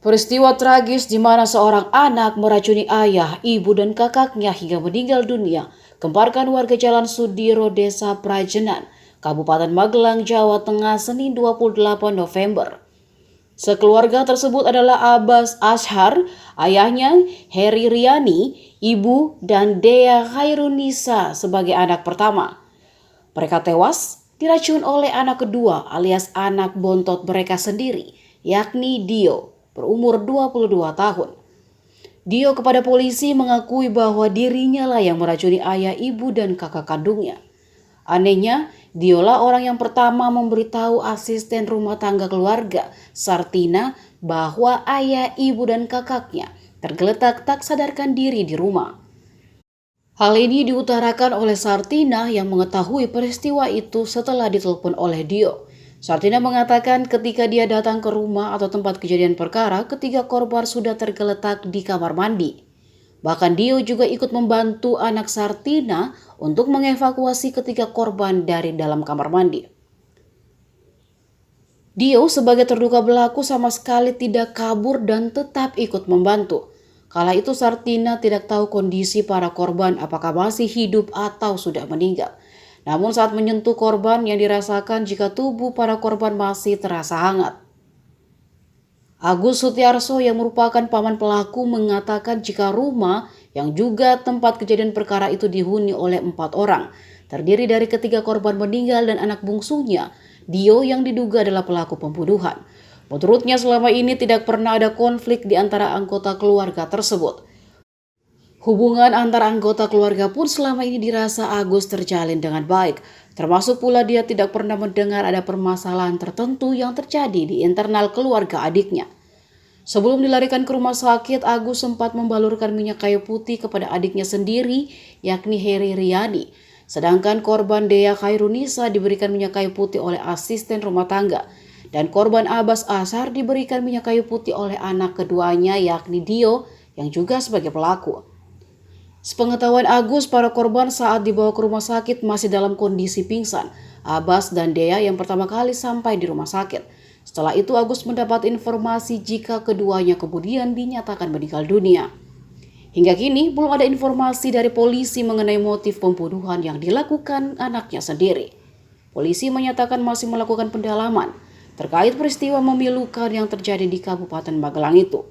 Peristiwa tragis di mana seorang anak meracuni ayah, ibu, dan kakaknya hingga meninggal dunia gemparkan warga Jalan Sudiro, Desa Prajenan, Kabupaten Magelang, Jawa Tengah, Senin 28 November. Sekeluarga tersebut adalah Abbas Ashar, ayahnya Heri Riani, ibu, dan Dea Khairunisa sebagai anak pertama. Mereka tewas diracun oleh anak kedua alias anak bontot mereka sendiri, yakni Dio, berumur 22 tahun. Dio kepada polisi mengakui bahwa dirinya lah yang meracuni ayah, ibu, dan kakak kandungnya. Anehnya, Diolah orang yang pertama memberitahu asisten rumah tangga keluarga, Sartina, bahwa ayah, ibu, dan kakaknya tergeletak tak sadarkan diri di rumah. Hal ini diutarakan oleh Sartina yang mengetahui peristiwa itu setelah ditelepon oleh Dio. Sartina mengatakan ketika dia datang ke rumah atau tempat kejadian perkara, ketiga korban sudah tergeletak di kamar mandi. Bahkan Dio juga ikut membantu anak Sartina untuk mengevakuasi ketiga korban dari dalam kamar mandi. Dio sebagai terduga pelaku sama sekali tidak kabur dan tetap ikut membantu. Kala itu Sartina tidak tahu kondisi para korban apakah masih hidup atau sudah meninggal. Namun saat menyentuh korban yang dirasakan jika tubuh para korban masih terasa hangat. Agus Sutiarso yang merupakan paman pelaku mengatakan jika rumah yang juga tempat kejadian perkara itu dihuni oleh 4 orang, terdiri dari ketiga korban meninggal dan anak bungsunya, Dio yang diduga adalah pelaku pembunuhan. Menurutnya selama ini tidak pernah ada konflik di antara anggota keluarga tersebut. Hubungan antara anggota keluarga pun selama ini dirasa Agus terjalin dengan baik, termasuk pula dia tidak pernah mendengar ada permasalahan tertentu yang terjadi di internal keluarga adiknya. Sebelum dilarikan ke rumah sakit, Agus sempat membalurkan minyak kayu putih kepada adiknya sendiri, yakni Heri Riani. Sedangkan korban Dea Khairunisa diberikan minyak kayu putih oleh asisten rumah tangga. Dan korban Abbas Ashar diberikan minyak kayu putih oleh anak keduanya, yakni Dio, yang juga sebagai pelaku. Sepengetahuan Agus, para korban saat dibawa ke rumah sakit masih dalam kondisi pingsan. Abbas dan Dea yang pertama kali sampai di rumah sakit. Setelah itu Agus mendapat informasi jika keduanya kemudian dinyatakan meninggal dunia. Hingga kini belum ada informasi dari polisi mengenai motif pembunuhan yang dilakukan anaknya sendiri. Polisi menyatakan masih melakukan pendalaman terkait peristiwa memilukan yang terjadi di Kabupaten Magelang itu.